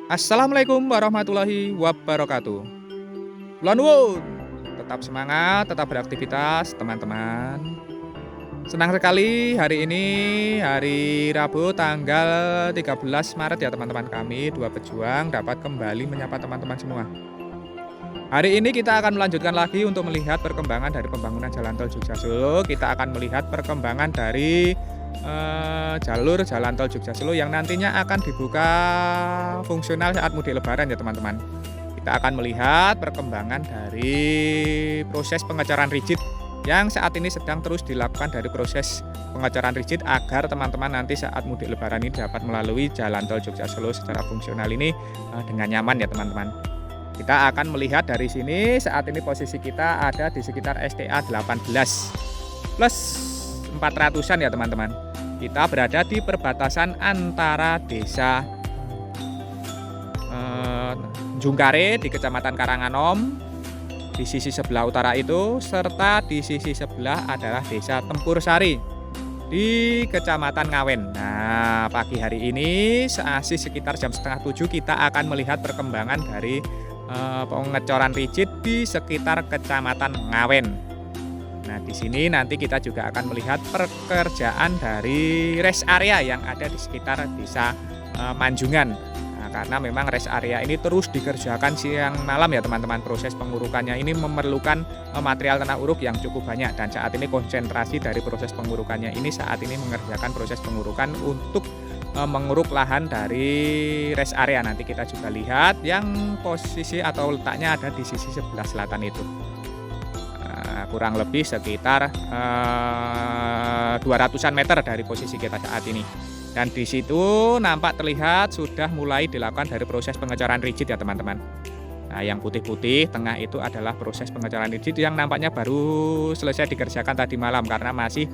Assalamualaikum warahmatullahi wabarakatuh. Kula nuwun, tetap semangat, tetap beraktivitas teman-teman. Senang sekali hari ini hari Rabu tanggal 13 Maret ya teman-teman, kami dua pejuang dapat kembali menyapa teman-teman semua. Hari ini kita akan melanjutkan lagi untuk melihat perkembangan dari pembangunan jalan tol Jogja Solo. Kita akan melihat perkembangan dari jalur jalan tol Jogja Solo yang nantinya akan dibuka fungsional saat mudik lebaran ya teman-teman. Kita akan melihat perkembangan dari proses pengecoran rigid yang saat ini sedang terus dilakukan dari proses pengecoran rigid agar teman-teman nanti saat mudik lebaran ini dapat melalui jalan tol Jogja Solo secara fungsional ini dengan nyaman ya teman-teman. Kita akan melihat dari sini saat ini posisi kita ada di sekitar STA 18 plus 400-an ya teman-teman. Kita berada di perbatasan antara desa Jungkare di Kecamatan Karanganom di sisi sebelah utara itu, serta di sisi sebelah adalah desa Tempur Sari di Kecamatan Ngawen. Nah, pagi hari ini sekitar jam setengah 7 kita akan melihat perkembangan dari pengecoran rigid di sekitar Kecamatan Ngawen. Nah, di sini nanti kita juga akan melihat pekerjaan dari rest area yang ada di sekitar desa Manjungan. Nah, karena memang rest area ini terus dikerjakan siang malam ya teman-teman. Proses pengurukannya ini memerlukan material tanah uruk yang cukup banyak, dan saat ini konsentrasi dari proses pengurukannya ini saat ini mengerjakan proses pengurukan untuk menguruk lahan dari rest area. Nanti kita juga lihat yang posisi atau letaknya ada di sisi sebelah selatan itu. Kurang lebih sekitar 200-an meter dari posisi kita saat ini. Dan di situ nampak terlihat sudah mulai dilakukan dari proses pengecoran rigid ya teman-teman. Nah, yang putih-putih tengah itu adalah proses pengecoran rigid yang nampaknya baru selesai dikerjakan tadi malam karena masih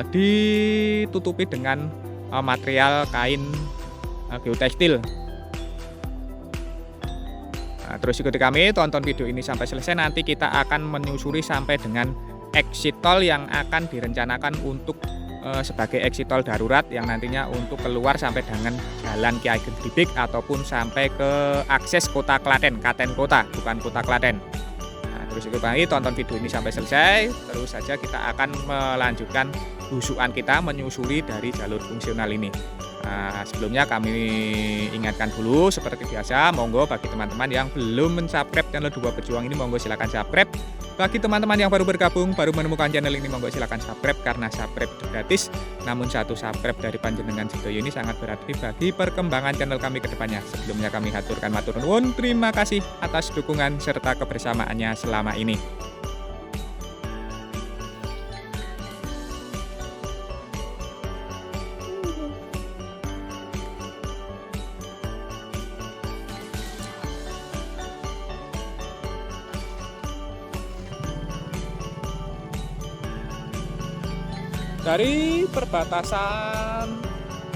ditutupi dengan material kain geotekstil. Nah, terus ikuti kami, tonton video ini sampai selesai. Nanti kita akan menyusuri sampai dengan exit tol yang akan direncanakan untuk sebagai exit tol darurat yang nantinya untuk keluar sampai dengan Jalan Ki Ageng Dibik ataupun sampai ke akses Kota Klaten, Klaten Kota, bukan Kota Klaten. Nah, terus ikuti kami, tonton video ini sampai selesai. Terus saja kita akan melanjutkan busukan kita menyusuri dari jalur fungsional ini. Nah, sebelumnya kami ingatkan dulu seperti biasa, monggo bagi teman-teman yang belum mensubscribe channel Dua Pejuang ini, monggo silakan subscribe. Bagi teman-teman yang baru bergabung, baru menemukan channel ini, monggo silakan subscribe karena subscribe itu gratis. Namun satu subscribe dari panjenengan sedaya ini sangat berarti bagi perkembangan channel kami ke depannya. Sebelumnya kami haturkan matur nuwun, terima kasih atas dukungan serta kebersamaannya selama ini. Dari perbatasan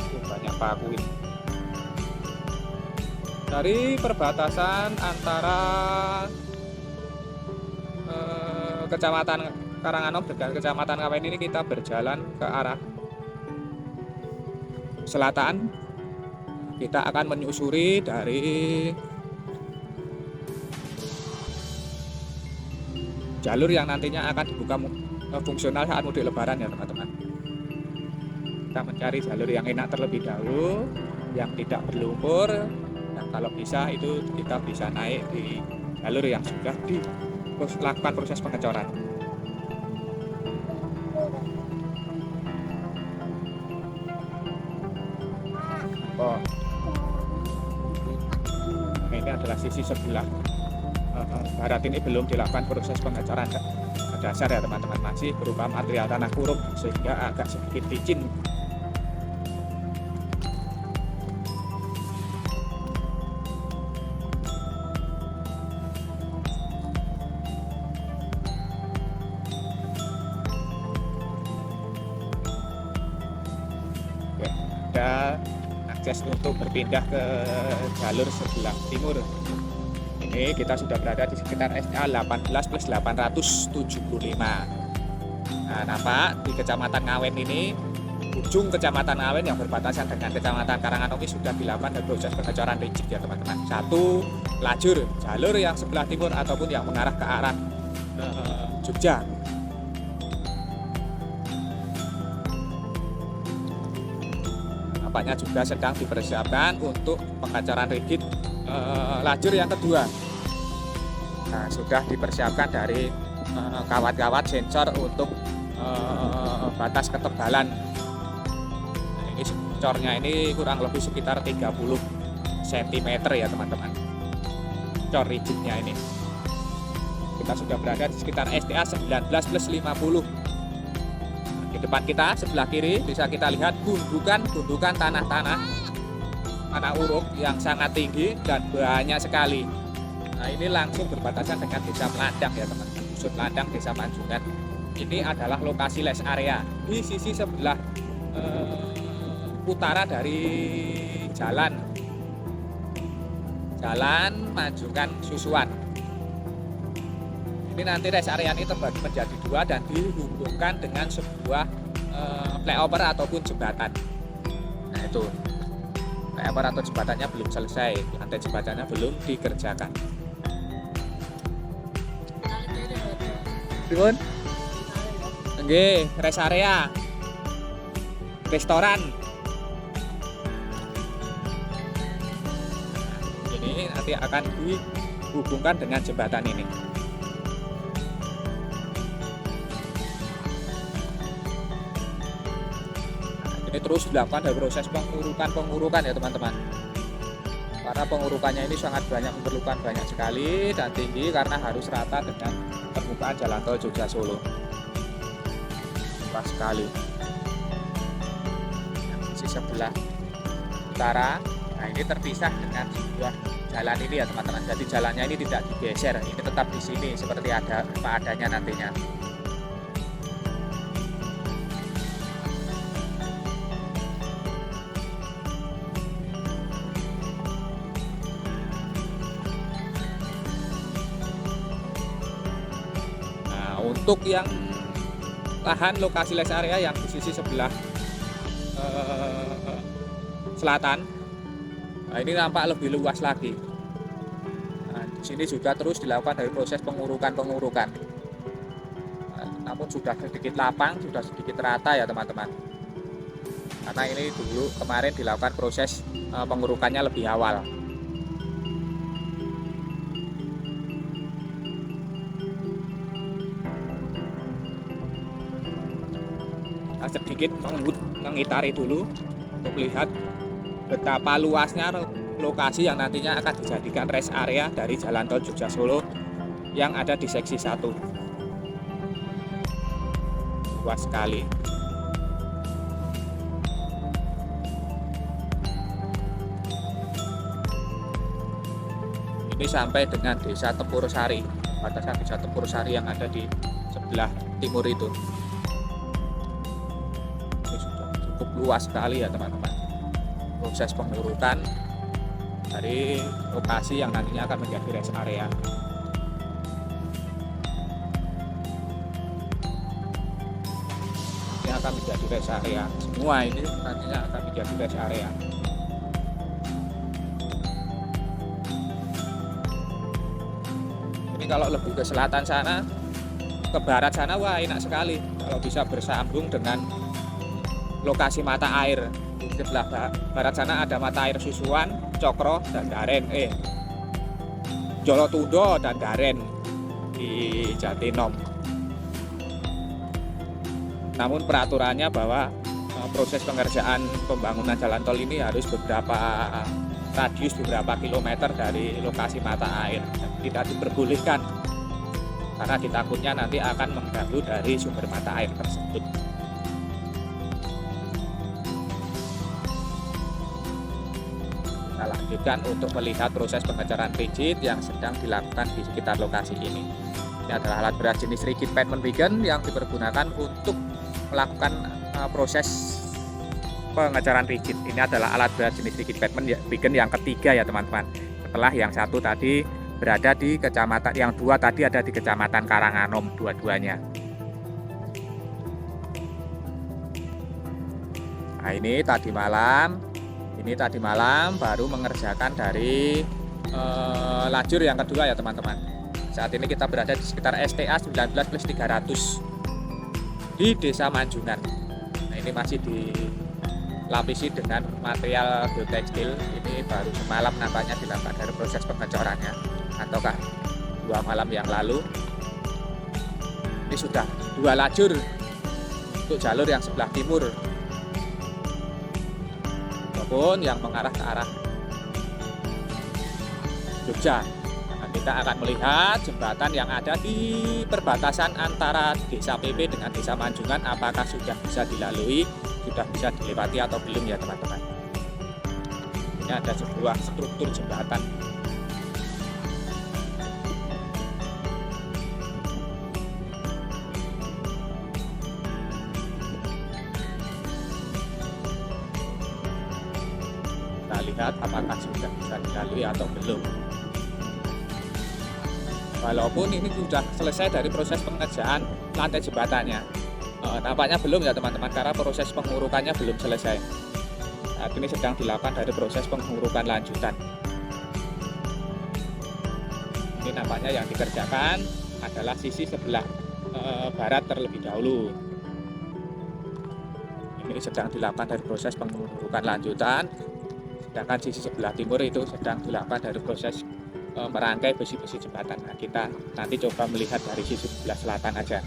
banyak paku ini. Dari perbatasan antara Kecamatan Karanganom dengan Kecamatan Ngawen ini kita berjalan ke arah selatan. Kita akan menyusuri dari jalur yang nantinya akan dibuka fungsional saat mudik lebaran ya teman-teman. Kita mencari jalur yang enak terlebih dahulu, yang tidak berlumpur, dan kalau bisa itu kita bisa naik di jalur yang sudah dilakukan proses pengecoran. Oh, ini adalah sisi sebelah barat, ini belum dilakukan proses pengecoran dasar ya teman-teman, masih berupa material tanah kurung sehingga agak sedikit licin. Oke, ada akses untuk berpindah ke jalur sebelah timur. Ini kita sudah berada di sekitar STA 18 plus 875. Nah, nampak di Kecamatan Ngawen ini ujung Kecamatan Ngawen yang berbatasan dengan Kecamatan Karanganom ini sudah dilakukan proses pengecoran rigid ya teman-teman. Satu lajur jalur yang sebelah timur ataupun yang mengarah ke arah Jogja. Nampaknya juga sedang dipersiapkan untuk pengecoran rigid lajur yang kedua. Nah, sudah dipersiapkan dari kawat-kawat sensor untuk batas ketebalan. Nah, ini sensornya ini kurang lebih sekitar 30 cm ya teman-teman. Cor rigidnya ini. Kita sudah berada di sekitar STA 19+50. Di depan kita sebelah kiri bisa kita lihat gundukan tanah uruk yang sangat tinggi dan banyak sekali. Nah, ini langsung berbatasan dengan Desa Melandang ya teman-teman. Dusun Melandang, Desa Manjungan. Ini adalah lokasi rest area di sisi sebelah utara dari jalan Manjungan Susuan. Ini nanti rest area ini terbagi menjadi dua dan dihubungkan dengan sebuah flyover ataupun jembatan. Nah itu flyover atau jembatannya belum selesai, lantai jembatannya belum dikerjakan. Pripun? Nggih, rest area restoran. Ini nanti akan dihubungkan dengan jembatan ini. Ini terus dilakukan dari proses pengurukan ya teman-teman. Karena pengurukannya ini sangat memerlukan banyak sekali dan tinggi karena harus rata dengan permukaan jalan tol Jogja Solo. Pas sekali. Di sebelah utara, nah ini terpisah dengan sebuah jalan ini ya teman-teman. Jadi jalannya ini tidak digeser, ini tetap di sini seperti ada apa adanya nantinya. Untuk yang lahan lokasi rest area yang di sisi sebelah selatan, nah ini nampak lebih luas lagi. Nah, di sini juga terus dilakukan dari proses pengurukan. Nah, namun sudah sedikit lapang, sudah sedikit rata ya teman-teman. Karena ini dulu kemarin dilakukan proses pengurukannya lebih awal. Sedikit mengitari dulu untuk melihat betapa luasnya lokasi yang nantinya akan dijadikan rest area dari jalan tol Jogja Solo yang ada di seksi 1. Luas sekali. Ini sampai dengan Desa Tempur Sari, batasan Desa Tempur Sari yang ada di sebelah timur itu. Cukup luas sekali ya teman-teman. Proses pengurukan dari lokasi yang nantinya akan menjadi rest area. Ini akan menjadi rest area. Semua ini nantinya akan menjadi rest area. Ini kalau lebih ke selatan sana, ke barat sana, wah enak sekali kalau bisa bersambung dengan lokasi mata air. Di sebelah barat sana ada mata air Susuan, Cokro, dan Daren. Jolotundo dan Daren di Jatinom. Namun peraturannya bahwa proses pengerjaan pembangunan jalan tol ini harus beberapa radius beberapa kilometer dari lokasi mata air. Tidak diperbolehkan karena ditakutnya nanti akan mengganggu dari sumber mata air tersebut. Kita lanjutkan untuk melihat proses pengecoran rigid yang sedang dilakukan di sekitar lokasi ini. Ini adalah alat berat jenis rigid pavement beacon yang dipergunakan untuk melakukan proses pengecoran rigid. Ini adalah alat berat jenis rigid pavement beacon yang ketiga ya teman-teman. Setelah yang satu tadi berada di kecamatan, yang dua tadi ada di Kecamatan Karanganom dua-duanya. Nah, ini tadi malam baru mengerjakan dari lajur yang kedua ya teman-teman. Saat ini kita berada di sekitar STA 19+300 di Desa Manjungan. Nah, ini masih dilapisi dengan material geotekstil. Ini baru semalam nampaknya dilakukan dari proses pengecorannya, ataukah 2 malam yang lalu. Ini sudah 2 lajur untuk jalur yang sebelah timur maupun yang mengarah ke arah Jogja. Nah, kita akan melihat jembatan yang ada di perbatasan antara Desa PP dengan Desa Manjungan, apakah sudah bisa dilalui, sudah bisa dilewati atau belum ya teman-teman. Ini ada sebuah struktur jembatan. Kita lihat apakah sudah bisa dilalui atau belum. Walaupun ini sudah selesai dari proses pengerjaan lantai jembatannya, nampaknya belum ya teman-teman, karena proses pengurukannya belum selesai. Saat ini sedang dilakukan dari proses pengurukan lanjutan. Ini nampaknya yang dikerjakan adalah sisi sebelah barat terlebih dahulu. Ini sedang dilakukan dari proses pengurukan lanjutan. Sedangkan sisi sebelah timur itu sedang dilakukan dari proses merangkai besi-besi jembatan. Nah, kita nanti coba melihat dari sisi sebelah selatan aja.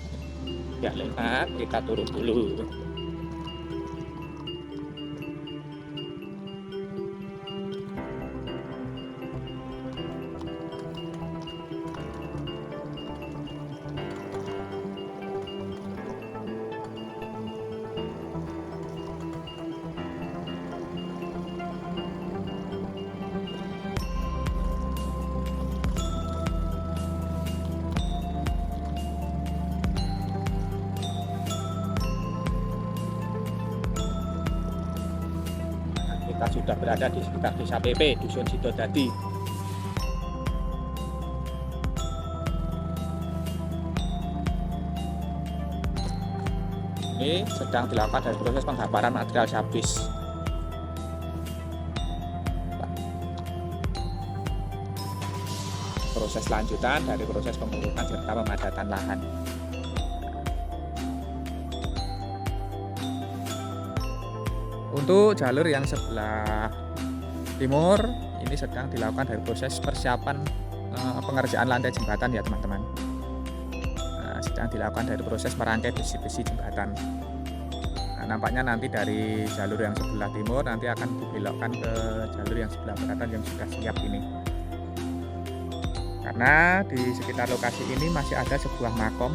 Ya, lihat, kita turun dulu. Kita sudah berada di sekitar Desa PP, Dusun Sidodadi. Ini sedang dilakukan dari proses penggambaran material sabis. Proses lanjutan dari proses pengurukan serta pemadatan lahan. Untuk jalur yang sebelah timur ini sedang dilakukan dari proses persiapan pengerjaan lantai jembatan ya teman-teman. Nah, sedang dilakukan dari proses merangkai besi-besi jembatan. Nah, nampaknya nanti dari jalur yang sebelah timur nanti akan dibelokkan ke jalur yang sebelah barat yang sudah siap ini. Karena di sekitar lokasi ini masih ada sebuah makom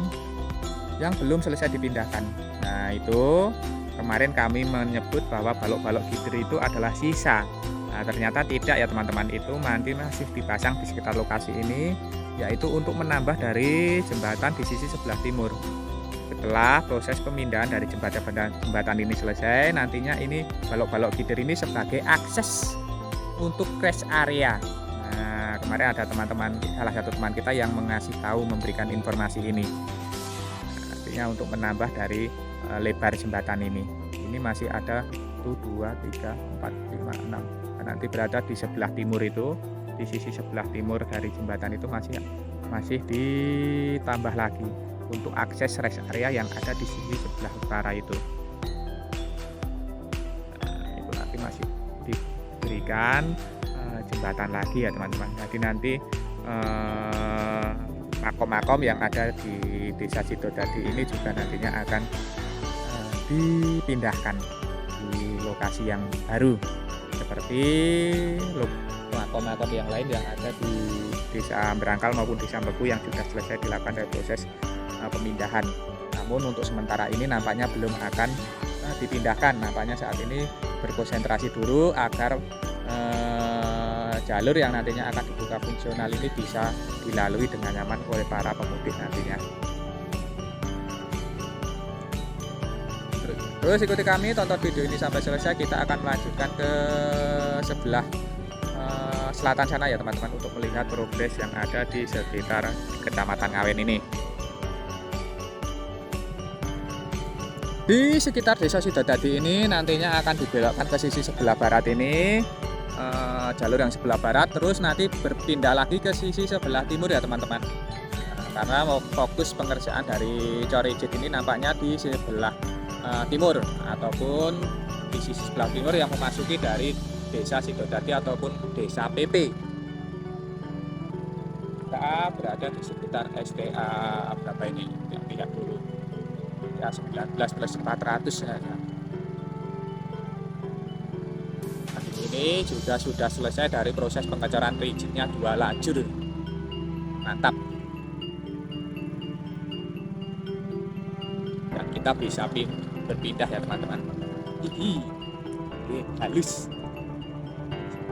yang belum selesai dipindahkan. Nah, itu kemarin kami menyebut bahwa balok-balok gider itu adalah sisa. Nah, ternyata tidak ya teman-teman, itu nanti masih dipasang di sekitar lokasi ini, yaitu untuk menambah dari jembatan di sisi sebelah timur. Setelah proses pemindahan dari jembatan ini selesai, nantinya ini balok-balok gider ini sebagai akses untuk crash area. Nah, kemarin ada salah satu teman kita yang mengasih tahu, memberikan informasi ini. Nah, artinya untuk menambah dari lebar jembatan ini masih ada 1, 2, 3, 4, 5, 6. Nah, nanti berada di sebelah timur itu, di sisi sebelah timur dari jembatan itu masih ditambah lagi untuk akses rest area yang ada di sisi sebelah utara itu. Nah, itu nanti masih diberikan jembatan lagi ya teman-teman. Jadi nanti makom-makom yang ada di Desa Sidodadi ini juga nantinya akan dipindahkan di lokasi yang baru, seperti makom-makom yang lain yang ada di Desa Berangkal maupun Desa Mbeku yang sudah selesai dilakukan dari proses pemindahan. Namun untuk sementara ini nampaknya belum akan dipindahkan. Nampaknya saat ini berkonsentrasi dulu agar jalur yang nantinya akan dibuka fungsional ini bisa dilalui dengan nyaman oleh para pemudik nantinya. Terus ikuti kami, tonton video ini sampai selesai. Kita akan melanjutkan ke sebelah selatan sana ya teman-teman, untuk melihat progres yang ada di sekitar Kecamatan Ngawen ini. Di sekitar Desa Sidodadi ini nantinya akan dibelokkan ke sisi sebelah barat ini, jalur yang sebelah barat, terus nanti berpindah lagi ke sisi sebelah timur ya teman-teman. Karena mau fokus pengerjaan dari Cor Rijit ini nampaknya di sebelah timur ataupun di sisi sebelah timur yang memasuki dari Desa Sidodadi ataupun Desa PP. Kita berada di sekitar STA berapa ini? Lihat dulu. Ya 19 plus 400 ya. Ini juga sudah selesai dari proses pengecoran rigidnya 2 lajur. Mantap. Dan kita bisa berpindah ya teman-teman. Ini halus.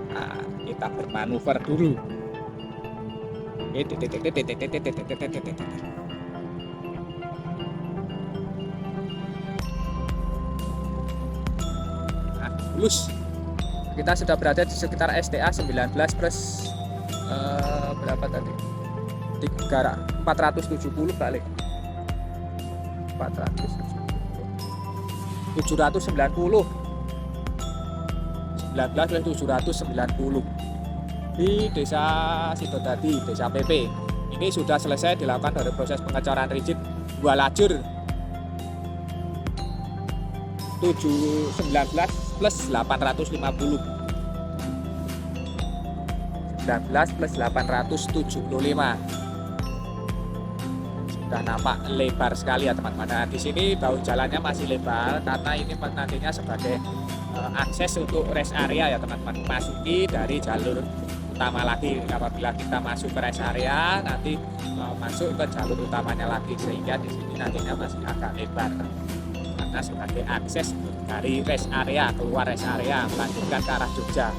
Nah, kita bermanuver dulu. Lulus. Kita sudah berada di sekitar STA 19 plus berapa tadi? 470 balik. 790. 19 plus 790 di Desa Sidodadi, Desa PP. Ini sudah selesai dilakukan dari proses pengecoran rigid 2 lajur. 19 plus 850. 19 plus 875. Sudah nampak lebar sekali ya teman-teman. Nah, di sini bahu jalannya masih lebar karena ini nantinya sebagai akses untuk rest area ya teman-teman. Masuki dari jalur utama lagi. Apabila kita masuk ke rest area, nanti masuk ke jalur utamanya lagi, sehingga di sini nantinya masih agak lebar. Karena sebagai akses dari rest area, keluar rest area melanjutkan ke arah Jogja.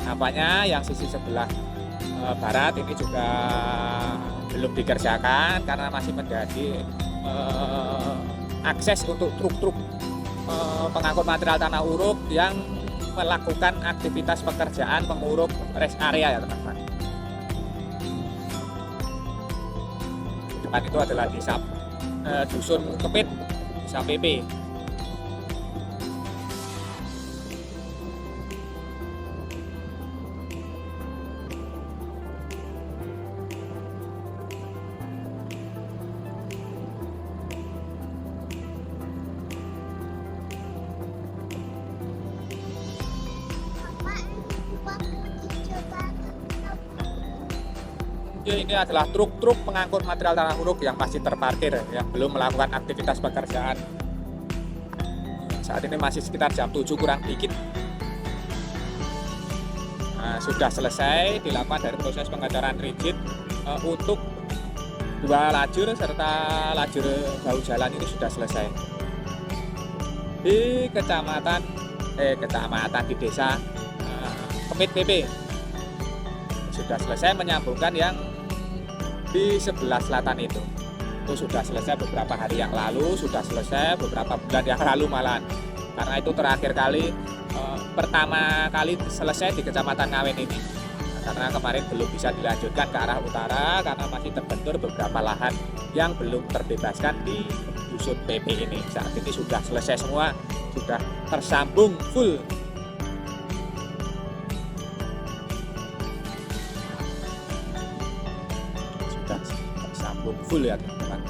Nampaknya yang sisi sebelah barat ini juga belum dikerjakan karena masih menjadi akses untuk truk-truk pengangkut material tanah uruk yang melakukan aktivitas pekerjaan menguruk rest area ya teman-teman. Depan itu adalah desa Dusun Kepit, Desa PP. Ini adalah truk-truk pengangkut material tanah uruk yang masih terparkir, yang belum melakukan aktivitas pekerjaan. Saat ini masih sekitar jam 7 kurang dikit. Nah, sudah selesai dilakukan dari proses pengecoran rigid untuk 2 lajur serta lajur bahu jalan ini sudah selesai. Di kecamatan di Desa Kepit PP sudah selesai menyambungkan yang di sebelah selatan itu sudah selesai beberapa hari yang lalu, sudah selesai beberapa bulan yang lalu malahan, karena itu terakhir kali pertama kali selesai di Kecamatan Ngawen ini, karena kemarin belum bisa dilanjutkan ke arah utara karena masih terbentur beberapa lahan yang belum terbebaskan di Dusun PP ini. Saat ini sudah selesai semua, sudah tersambung full. Full ya teman-teman.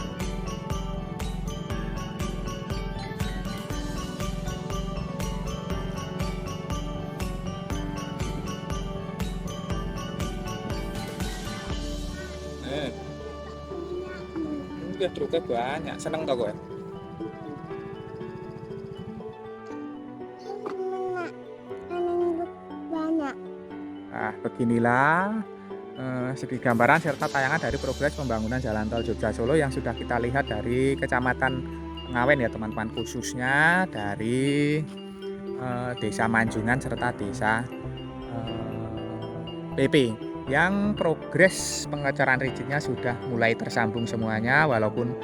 Ini truknya banyak, seneng tau gue. Nah, beginilah segi gambaran serta tayangan dari progres pembangunan jalan tol Jogja Solo yang sudah kita lihat dari Kecamatan Ngawen ya teman-teman, khususnya dari Desa Manjungan serta Desa PP yang progres pengecoran rigidnya sudah mulai tersambung semuanya, walaupun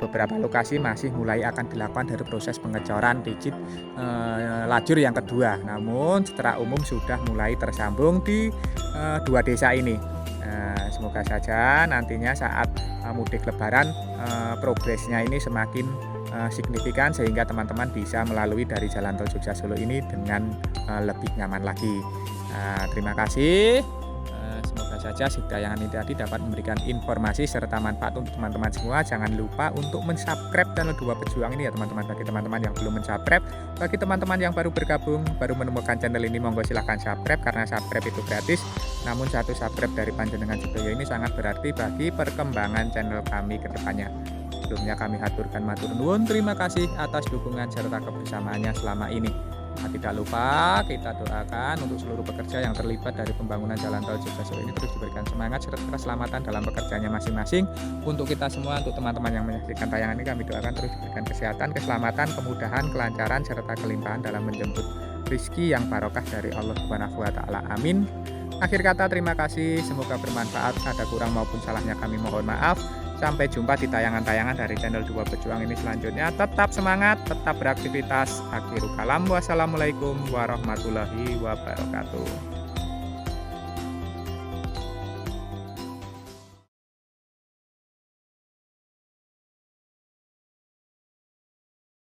beberapa lokasi masih mulai akan dilakukan dari proses pengecoran rigid lajur yang kedua, namun secara umum sudah mulai tersambung di 2 desa ini. Semoga saja nantinya saat mudik lebaran progresnya ini semakin signifikan sehingga teman-teman bisa melalui dari Jalan Tol Jogja Solo ini dengan lebih nyaman lagi. Terima kasih. Semoga saja tayangan ini tadi dapat memberikan informasi serta manfaat untuk teman-teman semua. Jangan lupa untuk mensubscribe channel Dua Pejuang ini ya teman-teman. Bagi teman-teman yang belum mensubscribe, bagi teman-teman yang baru bergabung, baru menemukan channel ini, monggo silahkan subscribe karena subscribe itu gratis. Namun satu subscribe dari Panjenengan Sedaya ini sangat berarti bagi perkembangan channel kami ke depannya. Sebelumnya kami haturkan matur nuwun, terima kasih atas dukungan serta kebersamaannya selama ini. Nah, tidak lupa kita doakan untuk seluruh pekerja yang terlibat dari pembangunan Jalan Tol Jogja Solo ini terus diberikan semangat serta keselamatan dalam pekerjaannya masing-masing. Untuk kita semua, untuk teman-teman yang menyaksikan tayangan ini, kami doakan terus diberikan kesehatan, keselamatan, kemudahan, kelancaran serta kelimpahan dalam menjemput rezeki yang barokah dari Allah Subhanahu wa taala. Amin. Akhir kata terima kasih, semoga bermanfaat. Ada kurang maupun salahnya kami mohon maaf. Sampai jumpa di tayangan-tayangan dari channel Dua Pejuang ini selanjutnya. Tetap semangat, tetap beraktivitas. Akhirul kalam, wassalamualaikum warahmatullahi wabarakatuh.